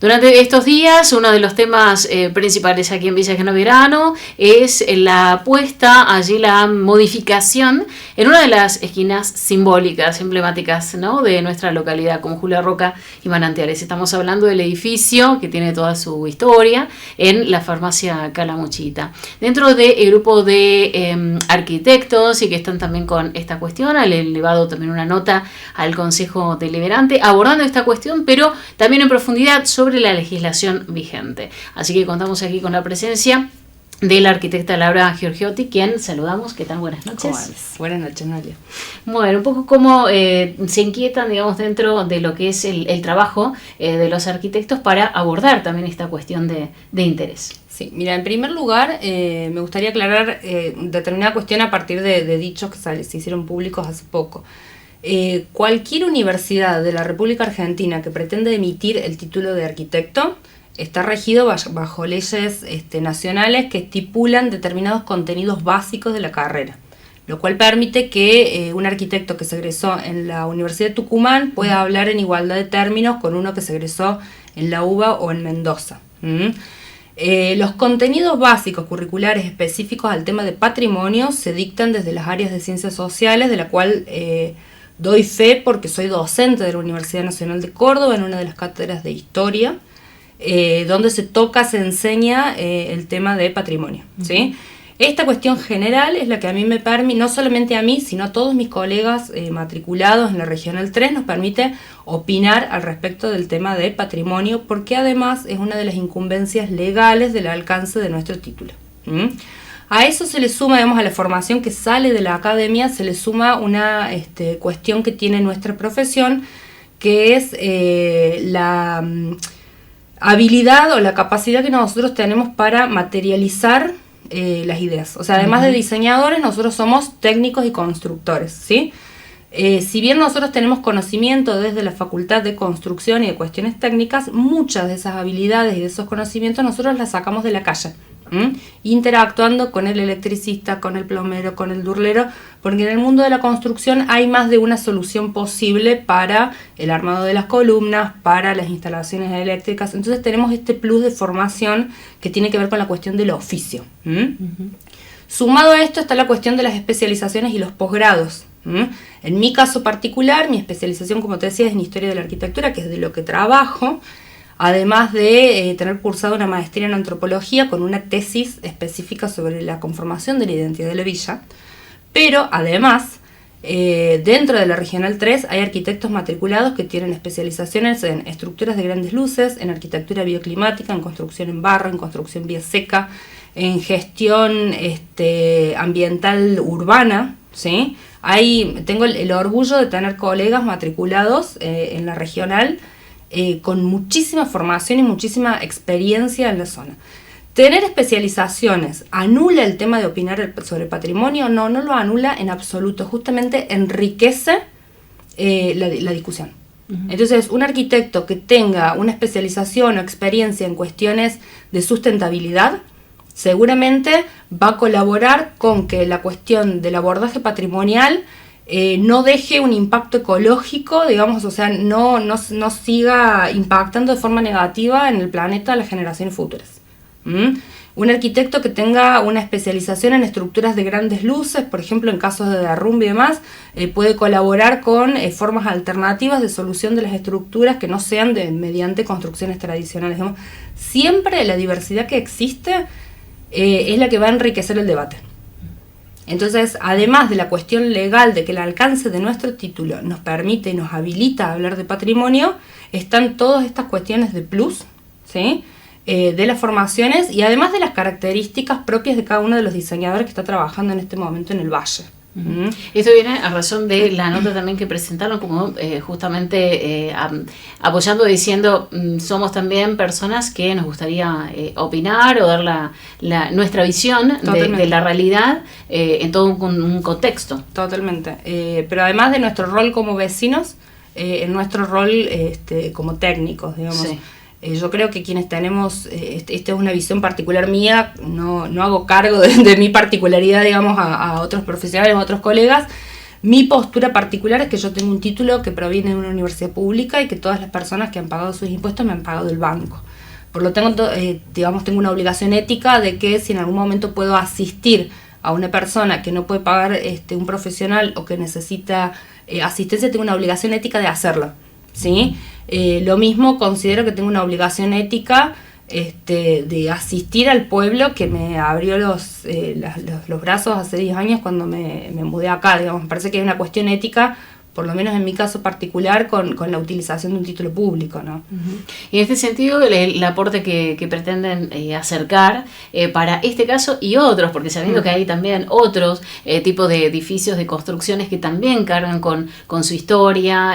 Durante estos días, uno de los temas principales aquí en Villa Gesell Belgrano es la puesta, allí la modificación en una de las esquinas simbólicas, emblemáticas, ¿no?, de nuestra localidad, como Julia Roca y Manantiales. Estamos hablando del edificio que tiene toda su historia en la farmacia Calamuchita. Dentro del grupo de arquitectos y que están también con esta cuestión, han elevado también una nota al Consejo Deliberante abordando esta cuestión, pero también en profundidad sobre la legislación vigente. Así que contamos aquí con la presencia de la arquitecta Laura Giorgiotti, quien saludamos. ¿Qué tal? Buenas noches. ¿Cómo andas? Buenas noches, Nadia. Bueno, un poco cómo se inquietan, digamos, dentro de lo que es el trabajo de los arquitectos para abordar también esta cuestión de interés. Sí, mira, en primer lugar me gustaría aclarar determinada cuestión a partir de dichos que se hicieron públicos hace poco. Cualquier universidad de la República Argentina que pretende emitir el título de arquitecto está regido bajo leyes nacionales que estipulan determinados contenidos básicos de la carrera, lo cual permite que un arquitecto que se egresó en la Universidad de Tucumán pueda hablar en igualdad de términos con uno que se egresó en la UBA o en Mendoza. Los contenidos básicos curriculares específicos al tema de patrimonio se dictan desde las áreas de ciencias sociales, de la cual doy fe porque soy docente de la Universidad Nacional de Córdoba en una de las cátedras de historia, donde se enseña el tema de patrimonio, ¿sí? Esta cuestión general es la que a mí me permite, no solamente a mí, sino a todos mis colegas matriculados en la Regional 3, nos permite opinar al respecto del tema de patrimonio, porque además es una de las incumbencias legales del alcance de nuestro título. A eso se le suma, digamos, a la formación que sale de la academia, se le suma una cuestión que tiene nuestra profesión, que es la habilidad o la capacidad que nosotros tenemos para materializar las ideas. O sea, además de diseñadores, nosotros somos técnicos y constructores, ¿sí? Si bien nosotros tenemos conocimiento desde la Facultad de Construcción y de Cuestiones Técnicas, muchas de esas habilidades y de esos conocimientos nosotros las sacamos de la calle, interactuando con el electricista, con el plomero, con el durlero, porque en el mundo de la construcción hay más de una solución posible para el armado de las columnas, para las instalaciones eléctricas. Entonces tenemos este plus de formación que tiene que ver con la cuestión del oficio. Sumado a esto está la cuestión de las especializaciones y los posgrados. En mi caso particular, mi especialización, como te decía, es en Historia de la Arquitectura, que es de lo que trabajo, además de tener cursado una maestría en Antropología con una tesis específica sobre la conformación de la identidad de la villa. Pero además, dentro de la Regional 3 hay arquitectos matriculados que tienen especializaciones en estructuras de grandes luces, en arquitectura bioclimática, en construcción en barro, en construcción vía seca, en gestión ambiental urbana, ¿sí? Tengo el orgullo de tener colegas matriculados en la regional con muchísima formación y muchísima experiencia en la zona. ¿Tener especializaciones anula el tema de opinar sobre patrimonio? No lo anula en absoluto, justamente enriquece la discusión. Entonces, un arquitecto que tenga una especialización o experiencia en cuestiones de sustentabilidad seguramente va a colaborar con que la cuestión del abordaje patrimonial no deje un impacto ecológico, digamos, o sea, no siga impactando de forma negativa en el planeta a las generaciones futuras. Un arquitecto que tenga una especialización en estructuras de grandes luces, por ejemplo, en casos de derrumbe y demás, puede colaborar con formas alternativas de solución de las estructuras que no sean mediante construcciones tradicionales. Digamos. Siempre la diversidad que existe es la que va a enriquecer el debate. Entonces, además de la cuestión legal de que el alcance de nuestro título nos permite y nos habilita a hablar de patrimonio, están todas estas cuestiones de plus, ¿sí? De las formaciones y además de las características propias de cada uno de los diseñadores que está trabajando en este momento en el Valle. Esto viene a razón de la nota también que presentaron, como justamente apoyando, diciendo somos también personas que nos gustaría opinar o dar nuestra visión de la realidad en todo un contexto. Totalmente, pero además de nuestro rol como vecinos, en nuestro rol como técnicos, digamos. Sí. Yo creo que quienes tenemos, esta es una visión particular mía, no hago cargo de mi particularidad, digamos, a otros profesionales, a otros colegas, Mi postura particular es que yo tengo un título que proviene de una universidad pública y que todas las personas que han pagado sus impuestos me han pagado del banco. Por lo tanto, tengo una obligación ética de que si en algún momento puedo asistir a una persona que no puede pagar un profesional o que necesita asistencia, tengo una obligación ética de hacerlo, ¿sí? Lo mismo considero que tengo una obligación ética de asistir al pueblo que me abrió los brazos hace 10 años cuando me mudé acá, digamos. Me parece que hay una cuestión ética, por lo menos en mi caso particular, con la utilización de un título público, ¿no? Uh-huh. Y en este sentido, el aporte que pretenden acercar para este caso y otros, porque sabiendo que hay también otros tipos de edificios, de construcciones que también cargan con su historia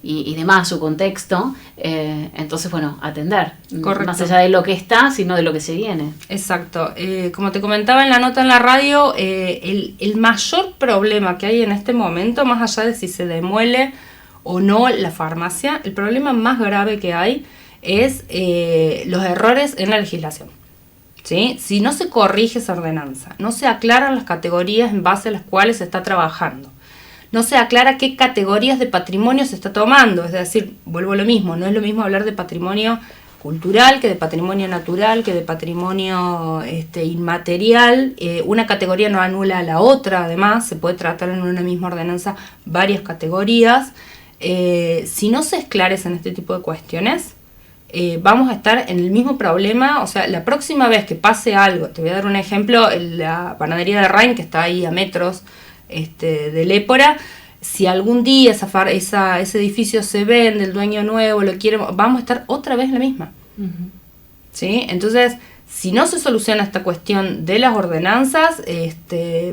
y demás, su contexto, entonces, bueno, atender. Correcto. Más allá de lo que está, sino de lo que se viene. Exacto. Como te comentaba en la nota en la radio, el mayor problema que hay en este momento, más allá de si se demuele o no la farmacia, el problema más grave que hay es los errores en la legislación, ¿sí? Si no se corrige esa ordenanza, no se aclaran las categorías en base a las cuales se está trabajando, no se aclara qué categorías de patrimonio se está tomando, es decir, vuelvo a lo mismo, no es lo mismo hablar de patrimonio cultural que de patrimonio natural, que de patrimonio inmaterial. Una categoría no anula a la otra, además, se puede tratar en una misma ordenanza varias categorías. Si no se esclarecen este tipo de cuestiones, vamos a estar en el mismo problema. O sea, la próxima vez que pase algo, te voy a dar un ejemplo, la panadería de Rain, que está ahí a metros de Lépora. Si algún día ese edificio se vende, el dueño nuevo lo quiere, vamos a estar otra vez en la misma. Uh-huh. ¿Sí? Entonces, si no se soluciona esta cuestión de las ordenanzas,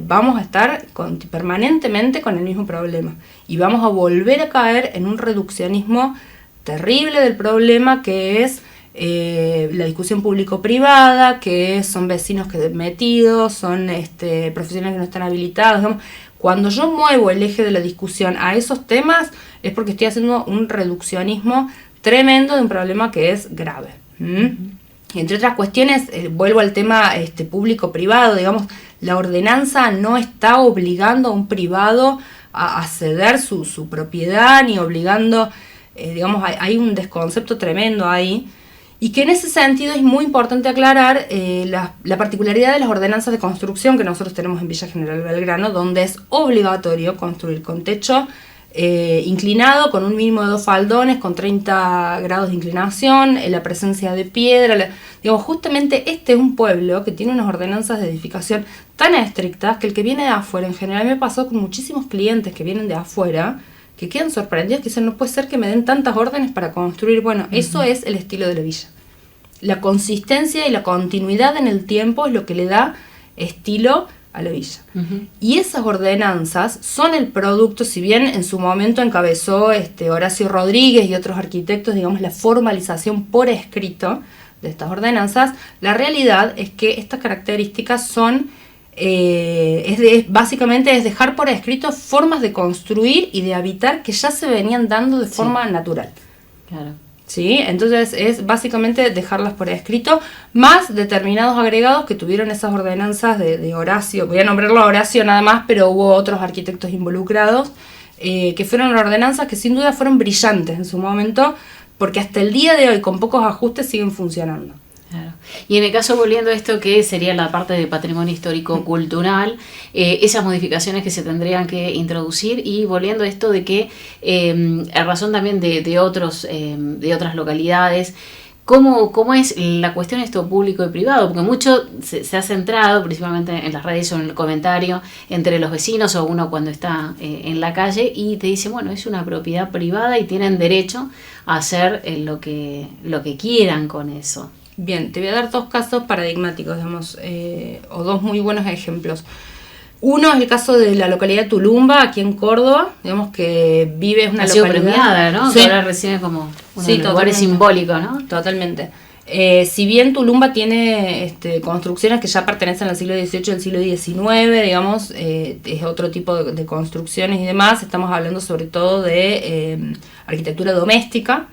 vamos a estar permanentemente con el mismo problema. Y vamos a volver a caer en un reduccionismo terrible del problema, que es la discusión público-privada, que son vecinos que metidos, son profesionales que no están habilitados, digamos. Cuando yo muevo el eje de la discusión a esos temas es porque estoy haciendo un reduccionismo tremendo de un problema que es grave. Y entre otras cuestiones, vuelvo al tema público-privado, digamos, la ordenanza no está obligando a un privado a ceder su propiedad, ni obligando, digamos, hay un desconcepto tremendo ahí. Y que en ese sentido es muy importante aclarar la particularidad de las ordenanzas de construcción que nosotros tenemos en Villa General Belgrano, donde es obligatorio construir con techo inclinado, con un mínimo de 2 faldones, con 30 grados de inclinación, la presencia de piedra. Digamos, justamente este es un pueblo que tiene unas ordenanzas de edificación tan estrictas que el que viene de afuera, en general me pasó con muchísimos clientes que vienen de afuera, que quedan sorprendidos, que dicen, no puede ser que me den tantas órdenes para construir. Bueno, eso es el estilo de la villa. La consistencia y la continuidad en el tiempo es lo que le da estilo a la villa. Uh-huh. Y esas ordenanzas son el producto, si bien en su momento encabezó Horacio Rodríguez y otros arquitectos, digamos, la formalización por escrito de estas ordenanzas, la realidad es que estas características son... básicamente es dejar por escrito formas de construir y de habitar que ya se venían dando de forma natural. Claro. ¿Sí? Entonces es básicamente dejarlas por escrito, más determinados agregados que tuvieron esas ordenanzas de Horacio. Voy a nombrarlo a Horacio nada más, pero hubo otros arquitectos involucrados, que fueron ordenanzas que sin duda fueron brillantes en su momento, porque hasta el día de hoy con pocos ajustes siguen funcionando. Claro. Y en el caso, volviendo a esto que sería la parte de patrimonio histórico-cultural, esas modificaciones que se tendrían que introducir, y volviendo a esto de que, a razón también de otras localidades, ¿cómo es la cuestión de esto público y privado? Porque mucho se ha centrado, principalmente en las redes o en el comentario, entre los vecinos o uno cuando está en la calle y te dice, bueno, es una propiedad privada y tienen derecho a hacer lo que quieran con eso. Bien, te voy a dar 2 casos paradigmáticos, digamos, o 2 muy buenos ejemplos. Uno es el caso de la localidad de Tulumba, aquí en Córdoba, digamos que vive, es una localidad premiada, ¿no? Sí. Que ahora recibe como uno de los lugares simbólicos, ¿no? Totalmente. Si bien Tulumba tiene construcciones que ya pertenecen al siglo XVIII y al siglo XIX, digamos, es otro tipo de construcciones y demás, estamos hablando sobre todo de arquitectura doméstica.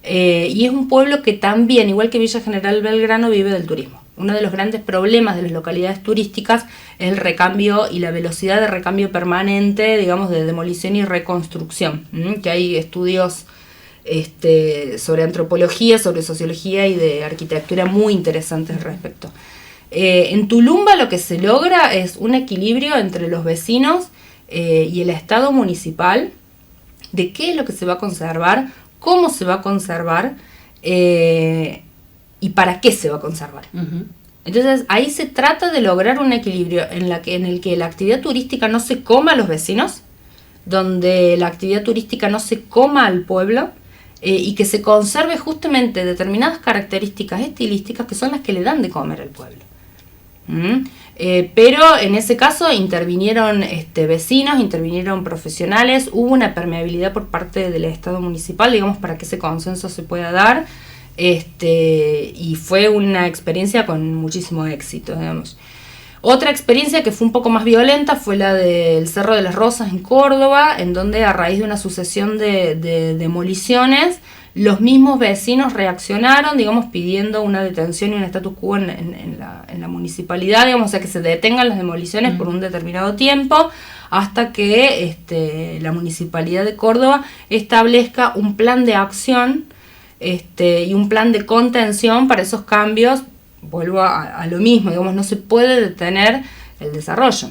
Y es un pueblo que también, igual que Villa General Belgrano, vive del turismo. uno de los grandes problemas de las localidades turísticas es el recambio y la velocidad de recambio permanente, digamos, de demolición y reconstrucción, que hay estudios sobre antropología, sobre sociología y de arquitectura muy interesantes al respecto. En Tulumba lo que se logra es un equilibrio entre los vecinos y el Estado municipal de qué es lo que se va a conservar, cómo se va a conservar y para qué se va a conservar. Uh-huh. Entonces ahí se trata de lograr un equilibrio en el que la actividad turística no se coma a los vecinos, donde la actividad turística no se coma al pueblo, y que se conserve justamente determinadas características estilísticas que son las que le dan de comer al pueblo. Pero en ese caso intervinieron vecinos, intervinieron profesionales, hubo una permeabilidad por parte del Estado municipal, digamos, para que ese consenso se pueda dar, y fue una experiencia con muchísimo éxito, digamos. Otra experiencia que fue un poco más violenta fue la del Cerro de las Rosas en Córdoba, en donde a raíz de una sucesión de demoliciones, los mismos vecinos reaccionaron, digamos, pidiendo una detención y un status quo en la municipalidad, digamos, o sea, que se detengan las demoliciones por un determinado tiempo, hasta que la municipalidad de Córdoba establezca un plan de acción y un plan de contención para esos cambios. Vuelvo a lo mismo, digamos, no se puede detener el desarrollo.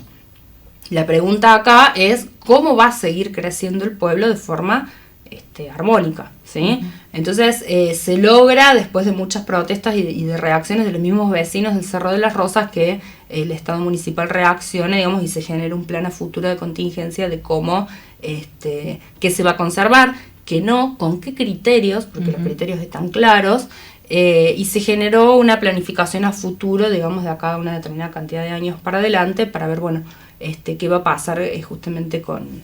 La pregunta acá es cómo va a seguir creciendo el pueblo de forma armónica, ¿sí? Uh-huh. Entonces se logra, después de muchas protestas y de reacciones de los mismos vecinos del Cerro de las Rosas, que el Estado municipal reaccione, digamos, y se genere un plan a futuro de contingencia de cómo, qué se va a conservar, qué no, con qué criterios, porque uh-huh. Los criterios están claros, y se generó una planificación a futuro, digamos, de acá a una determinada cantidad de años para adelante, para ver, bueno, qué va a pasar justamente con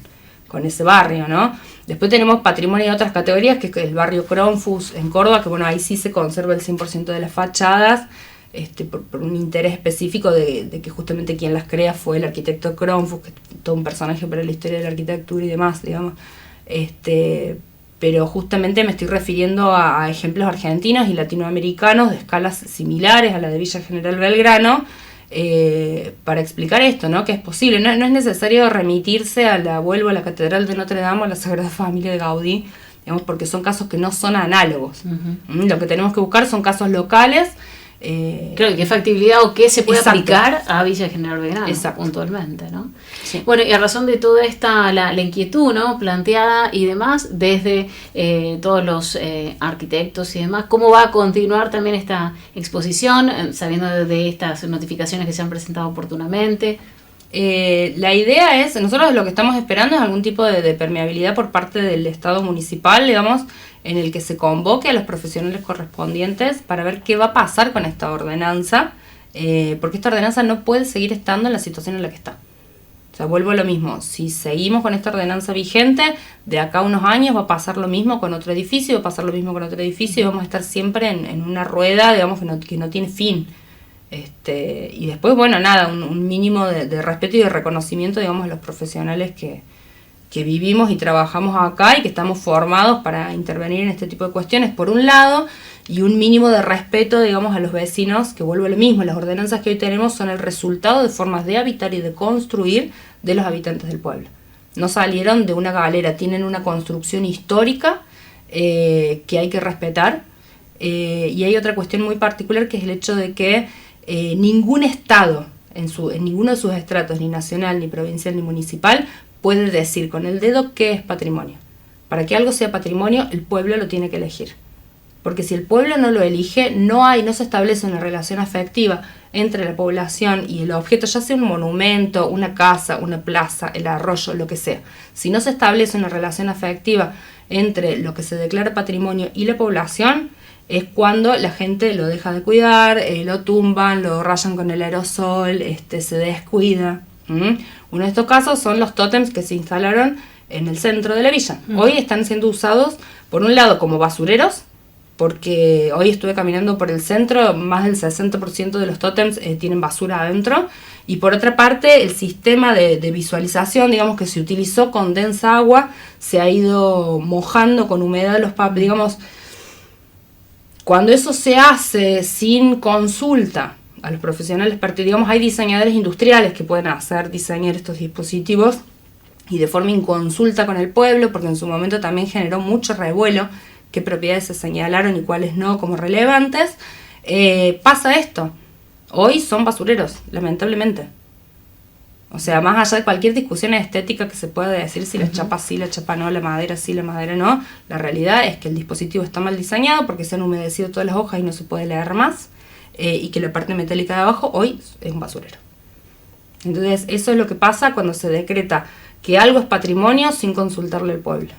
ese barrio, ¿no? Después tenemos patrimonio de otras categorías, que es el barrio Kronfuss en Córdoba, que bueno, ahí sí se conserva el 100% de las fachadas, por un interés específico de que justamente quien las crea fue el arquitecto Kronfuss, que es todo un personaje para la historia de la arquitectura y demás, digamos, pero justamente me estoy refiriendo a ejemplos argentinos y latinoamericanos de escalas similares a la de Villa General Belgrano, para explicar esto, ¿no? Que es posible. No es necesario remitirse a la Catedral de Notre Dame o a la Sagrada Familia de Gaudí, digamos, porque son casos que no son análogos. Uh-huh. Lo que tenemos que buscar son casos locales. Claro, qué factibilidad o qué se puede exacto. aplicar a Villa General Belgrano, exacto. puntualmente, ¿no? Sí. Bueno, y a razón de toda esta, la inquietud, ¿no?, planteada y demás, desde todos los arquitectos y demás, ¿cómo va a continuar también esta exposición, sabiendo de estas notificaciones que se han presentado oportunamente? La idea es, nosotros lo que estamos esperando es algún tipo de permeabilidad por parte del Estado municipal, digamos, en el que se convoque a los profesionales correspondientes para ver qué va a pasar con esta ordenanza, porque esta ordenanza no puede seguir estando en la situación en la que está. O sea, vuelvo a lo mismo, si seguimos con esta ordenanza vigente, de acá a unos años va a pasar lo mismo con otro edificio, va a pasar lo mismo con otro edificio, y vamos a estar siempre en una rueda, digamos, que no tiene fin. Y después, bueno, nada, un mínimo de respeto y de reconocimiento, digamos, a los profesionales que vivimos y trabajamos acá y que estamos formados para intervenir en este tipo de cuestiones, por un lado, y un mínimo de respeto, digamos, a los vecinos, que vuelve a lo mismo. Las ordenanzas que hoy tenemos son el resultado de formas de habitar y de construir de los habitantes del pueblo. No salieron de una galera, tienen una construcción histórica que hay que respetar, y hay otra cuestión muy particular, que es el hecho de que ningún estado, en ninguno de sus estratos, ni nacional, ni provincial, ni municipal, puede decir con el dedo qué es patrimonio. Para que algo sea patrimonio, el pueblo lo tiene que elegir. Porque si el pueblo no lo elige, no se establece una relación afectiva entre la población y el objeto, ya sea un monumento, una casa, una plaza, el arroyo, lo que sea. Si no se establece una relación afectiva entre lo que se declara patrimonio y la población, es cuando la gente lo deja de cuidar, lo tumban, lo rayan con el aerosol, se descuida. Uno de estos casos son los tótems que se instalaron en el centro de la villa. Hoy están siendo usados, por un lado, como basureros, porque hoy estuve caminando por el centro, más del 60% de los tótems tienen basura adentro, y por otra parte, el sistema de visualización, digamos, que se utilizó, condensa agua, se ha ido mojando con humedad los papeles, digamos. Cuando eso se hace sin consulta a los profesionales, digamos, hay diseñadores industriales que pueden diseñar estos dispositivos y de forma inconsulta con el pueblo, porque en su momento también generó mucho revuelo qué propiedades se señalaron y cuáles no como relevantes. Pasa esto. Hoy son basureros, lamentablemente. O sea, más allá de cualquier discusión estética que se pueda decir si la chapa sí, la chapa no, la madera sí, la madera no, la realidad es que el dispositivo está mal diseñado porque se han humedecido todas las hojas y no se puede leer más, y que la parte metálica de abajo hoy es un basurero. Entonces, eso es lo que pasa cuando se decreta que algo es patrimonio sin consultarle al pueblo.